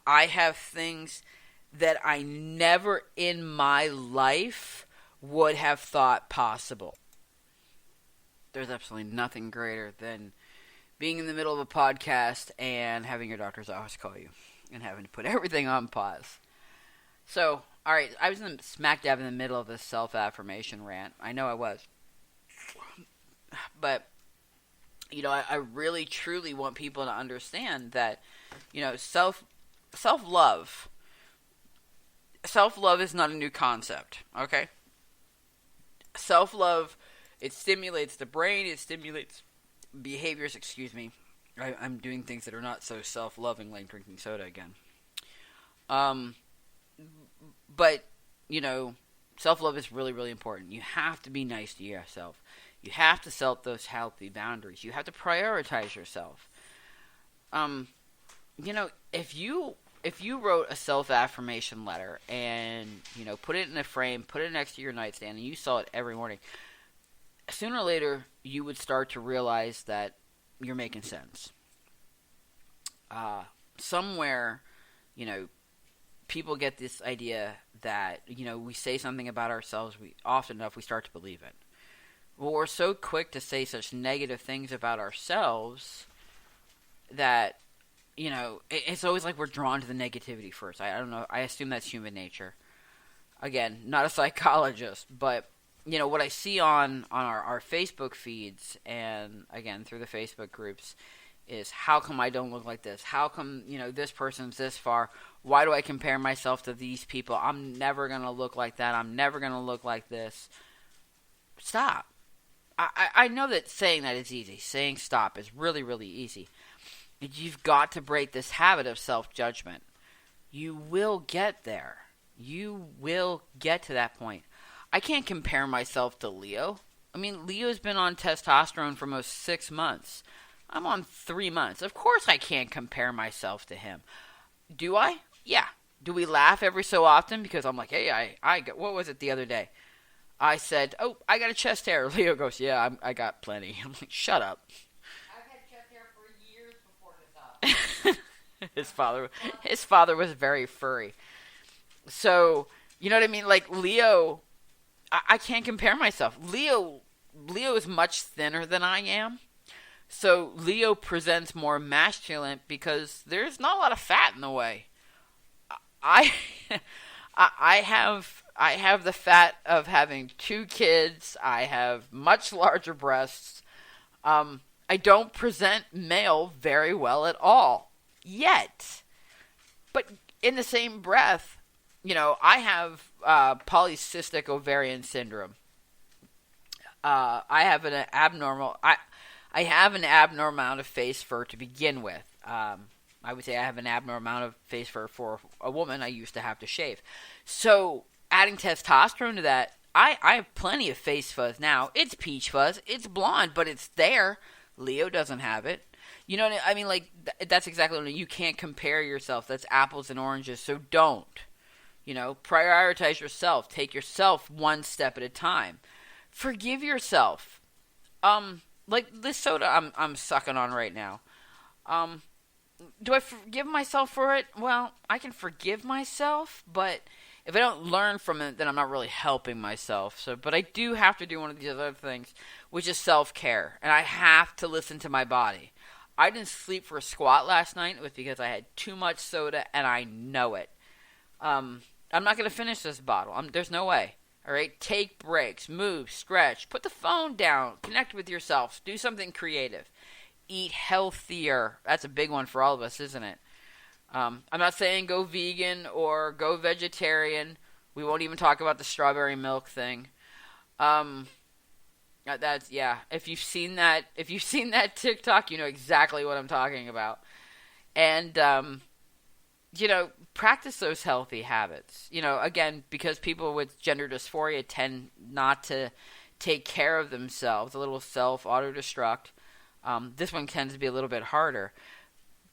I have things that I never in my life would have thought possible. There's absolutely nothing greater than being in the middle of a podcast and having your doctor's office call you and having to put everything on pause. So, all right, I was smack dab in the middle of this self-affirmation rant. I know I was. But, I really, truly want people to understand that, self-love is not a new concept, okay? Self-love, it stimulates the brain, it stimulates behaviors, I'm doing things that are not so self-loving, like drinking soda again. But, self-love is really, really important. You have to be nice to yourself. You have to set those healthy boundaries. You have to prioritize yourself. If you wrote a self-affirmation letter and, put it in a frame, put it next to your nightstand, and you saw it every morning, sooner or later, you would start to realize that you're making sense. Somewhere, people get this idea that, we say something about ourselves, often enough we start to believe it. Well, we're so quick to say such negative things about ourselves that, it's always like we're drawn to the negativity first. I don't know. I assume that's human nature. Again, not a psychologist, but, what I see on our Facebook feeds and, again, through the Facebook groups is, how come I don't look like this? How come, this person's this far? Why do I compare myself to these people? I'm never going to look like that. I'm never going to look like this. Stop. I know that saying that is easy. Saying stop is really, really easy. You've got to break this habit of self-judgment. You will get there. You will get to that point. I can't compare myself to Leo. I mean, Leo's been on testosterone for almost 6 months. I'm on 3 months. Of course I can't compare myself to him. Do I? Yeah. Do we laugh every so often? Because I'm like, hey, what was it the other day? I said, oh, I got a chest hair. Leo goes, yeah, I got plenty. I'm like, shut up. I've had chest hair for years before this His father was very furry. So, you know what I mean? Like, Leo, I can't compare myself. Leo is much thinner than I am. So, Leo presents more masculine because there's not a lot of fat in the way. I have the fat of having 2 kids. I have much larger breasts. I don't present male very well at all. Yet. But in the same breath, I have polycystic ovarian syndrome. I have an abnormal amount of face fur to begin with. I would say I have an abnormal amount of face fur for a woman. I used to have to shave. So, adding testosterone to that, I have plenty of face fuzz now. It's peach fuzz. It's blonde, but it's there. Leo doesn't have it. You know what I mean? Like, that's exactly what I mean. You can't compare yourself. That's apples and oranges, so don't. Prioritize yourself. Take yourself one step at a time. Forgive yourself. Like this soda I'm sucking on right now. Do I forgive myself for it? Well, I can forgive myself, but if I don't learn from it, then I'm not really helping myself. But I do have to do one of these other things, which is self-care, and I have to listen to my body. I didn't sleep for a squat last night. It was because I had too much soda, and I know it. I'm not going to finish this bottle. There's no way. All right? Take breaks. Move. Stretch. Put the phone down. Connect with yourself. Do something creative. Eat healthier. That's a big one for all of us, isn't it? I'm not saying go vegan or go vegetarian. We won't even talk about the strawberry milk thing. That's, yeah. If you've seen that TikTok, you know exactly what I'm talking about. And, practice those healthy habits. Again, because people with gender dysphoria tend not to take care of themselves, a little self-auto-destruct. This one tends to be a little bit harder.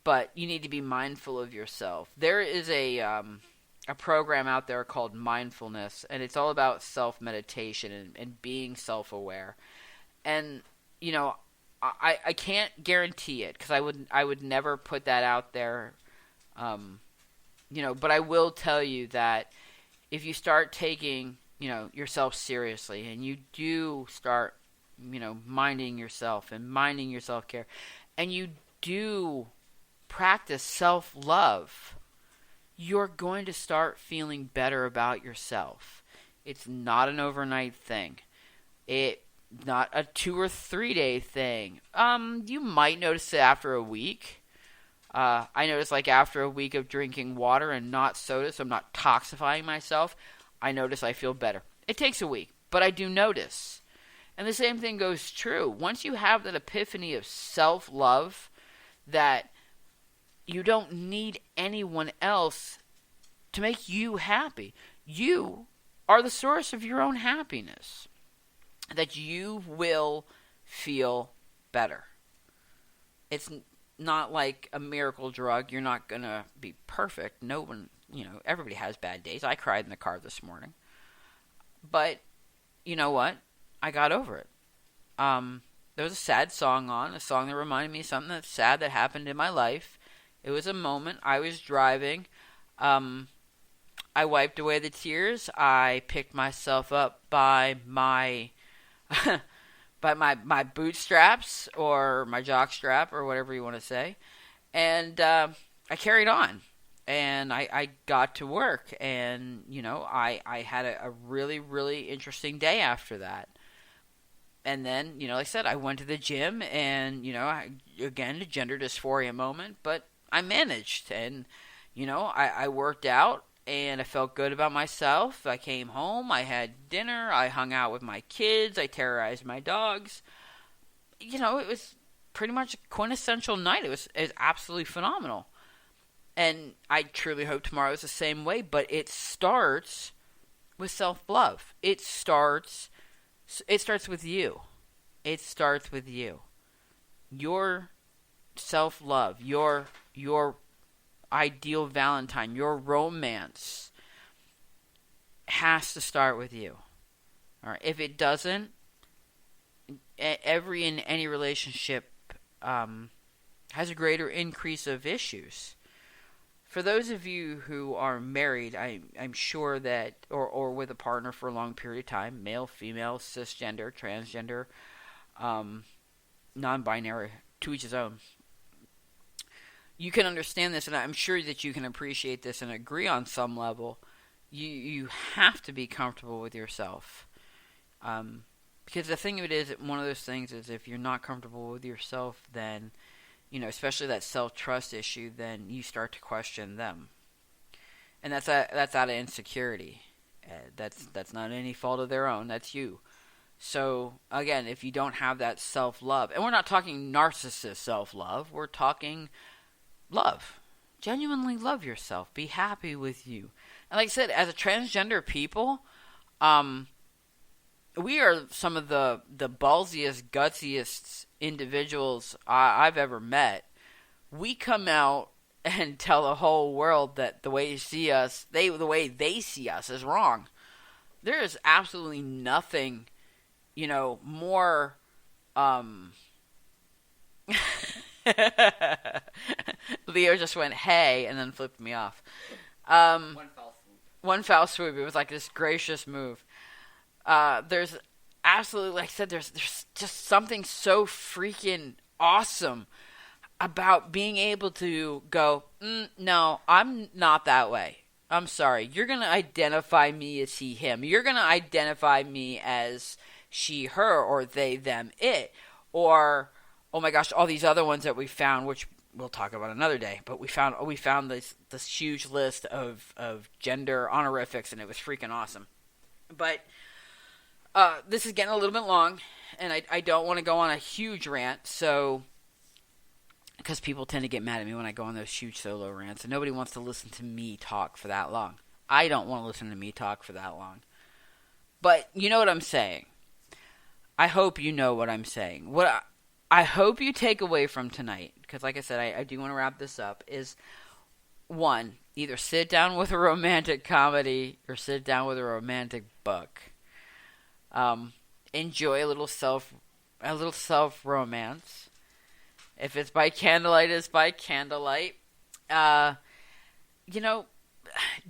But you need to be mindful of yourself. There is a program out there called mindfulness, and it's all about self-meditation and being self-aware. And, I can't guarantee it, because I would never put that out there But I will tell you that if you start taking, yourself seriously, and you do start, minding yourself and minding your self-care, and you do practice self-love, you're going to start feeling better about yourself. It's not an overnight thing. It not a 2 or 3 day thing. You might notice it after a week. I notice, like, after a week of drinking water and not soda, so I'm not toxifying myself, I notice I feel better. It takes a week, but I do notice. And the same thing goes true. Once you have that epiphany of self-love, that you don't need anyone else to make you happy. You are the source of your own happiness. That you will feel better. It's not like a miracle drug. You're not going to be perfect. No one, everybody has bad days. I cried in the car this morning. But, you know what? I got over it. There was a sad song on, a song that reminded me of something that's sad that happened in my life. It was a moment. I was driving. I wiped away the tears. I picked myself up by my my bootstraps, or my jock strap, or whatever you want to say. And I carried on. And I got to work. And, I had a really, really interesting day after that. And then, like I said, I went to the gym. And, again, a gender dysphoria moment. But I managed. And, I worked out. And I felt good about myself. I came home, I had dinner, I hung out with my kids, I terrorized my dogs. It was pretty much a quintessential night. It was absolutely phenomenal. And I truly hope tomorrow is the same way, but it starts with self-love. It starts with you. It starts with you. Your self-love, your ideal Valentine, your romance has to start with you. All right. If it doesn't, any relationship has a greater increase of issues. For those of you who are married, I'm sure that, or with a partner for a long period of time, male, female, cisgender, transgender, non-binary, to each his own. You can understand this, and I'm sure that you can appreciate this and agree on some level. You have to be comfortable with yourself. Because the thing of it is, one of those things is, if you're not comfortable with yourself, then, especially that self-trust issue, then you start to question them. And that's out of insecurity. That's not any fault of their own. That's you. So, again, if you don't have that self-love, and we're not talking narcissist self-love, we're talking love. Genuinely love yourself. Be happy with you. And like I said, as a transgender people, we are some of the ballsiest, gutsiest individuals I've ever met. We come out and tell the whole world that the way the way they see us is wrong. There is absolutely nothing, more Leo just went, hey, and then flipped me off. One foul swoop. It was like this gracious move. There's absolutely, like I said, there's just something so freaking awesome about being able to go, no, I'm not that way. I'm sorry. You're going to identify me as he, him. You're going to identify me as she, her, or they, them, it. Or, oh my gosh, all these other ones that we found, which we'll talk about another day. But we found this huge list of gender honorifics, and it was freaking awesome. But this is getting a little bit long, and I don't want to go on a huge rant, so, because people tend to get mad at me when I go on those huge solo rants, and nobody wants to listen to me talk for that long. I don't want to listen to me talk for that long. But you know what I'm saying. I hope you know what I'm saying. What I hope you take away from tonight, because like I said, I do want to wrap this up, is, one, either sit down with a romantic comedy or sit down with a romantic book. Enjoy a little self romance. If it's by candlelight, it's by candlelight.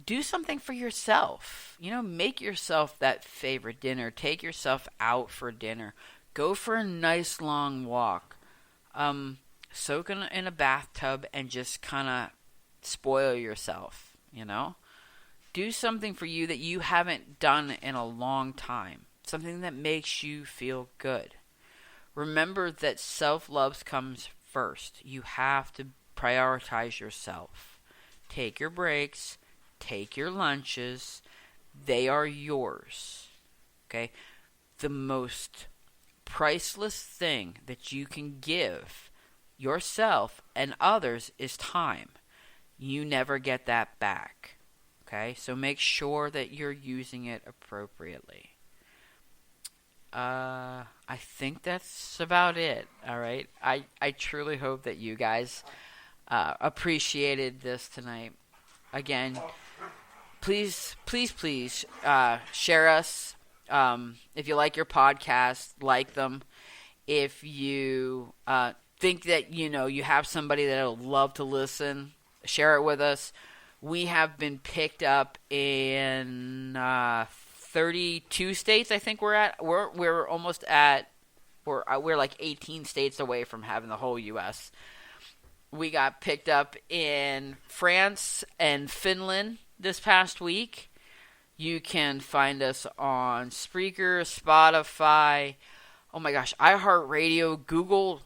do something for yourself. Make yourself that favorite dinner. Take yourself out for dinner. Go for a nice long walk. Soak in a bathtub and just kind of spoil yourself, Do something for you that you haven't done in a long time. Something that makes you feel good. Remember that self-love comes first. You have to prioritize yourself. Take your breaks. Take your lunches. They are yours. Okay? The most priceless thing that you can give yourself and others is time. You never get that back. Okay? So make sure that you're using it appropriately. I think that's about it. All right. I truly hope that you guys appreciated this tonight. Again, please share us. If you like your podcast, like them. If you think that you have somebody that will love to listen, share it with us. We have been picked up in 32 states. I think we're at. We're almost at. We're like 18 states away from having the whole U.S. We got picked up in France and Finland this past week. You can find us on Spreaker, Spotify, oh my gosh, iHeartRadio, Google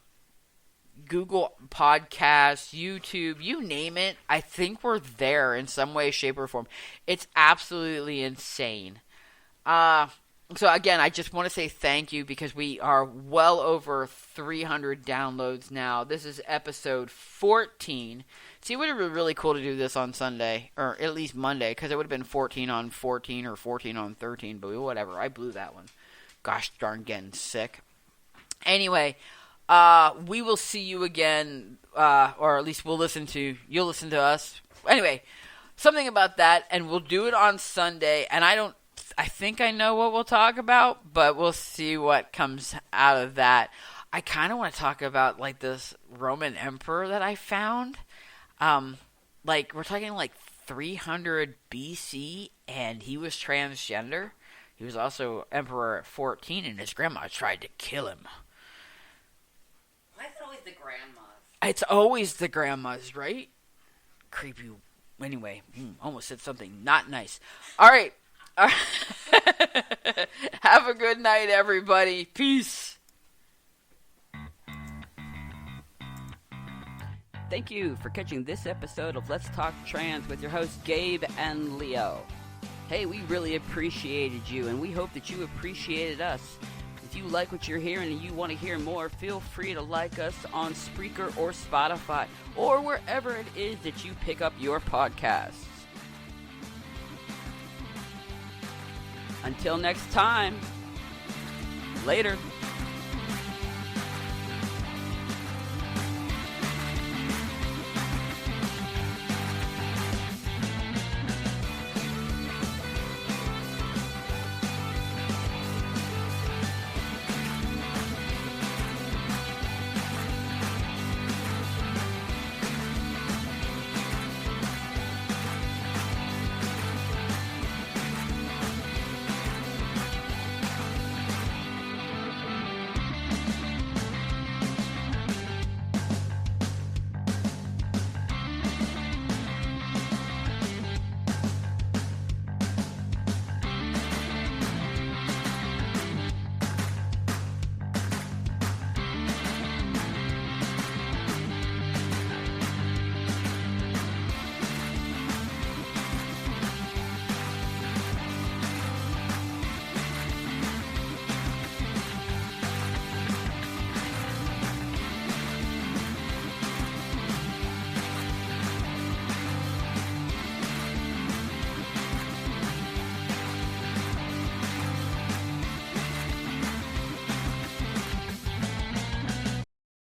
Podcasts, YouTube, you name it. I think we're there in some way, shape, or form. It's absolutely insane. So again, I just want to say thank you because we are well over 300 downloads now. This is episode 14. See, it would have been really cool to do this on Sunday, or at least Monday, because it would have been 14 on 14 or 14 on 13, but whatever. I blew that one. Gosh darn, getting sick. Anyway, we will see you again, or at least you'll listen to us. Anyway, something about that, and we'll do it on Sunday, and I think I know what we'll talk about, but we'll see what comes out of that. I kind of want to talk about, like, this Roman emperor that I found. We're talking, like, 300 BC, and he was transgender. He was also emperor at 14, and his grandma tried to kill him. Why is it always the grandmas? It's always the grandmas, right? Creepy. Anyway, almost said something not nice. All right. Have a good night, everybody. Peace. Thank you for catching this episode of Let's Talk Trans with your hosts Gabe and Leo. Hey, we really appreciated you, and we hope that you appreciated us. If you like what you're hearing and you want to hear more, feel free to like us on Spreaker or Spotify or wherever it is that you pick up your podcasts. Until next time, later.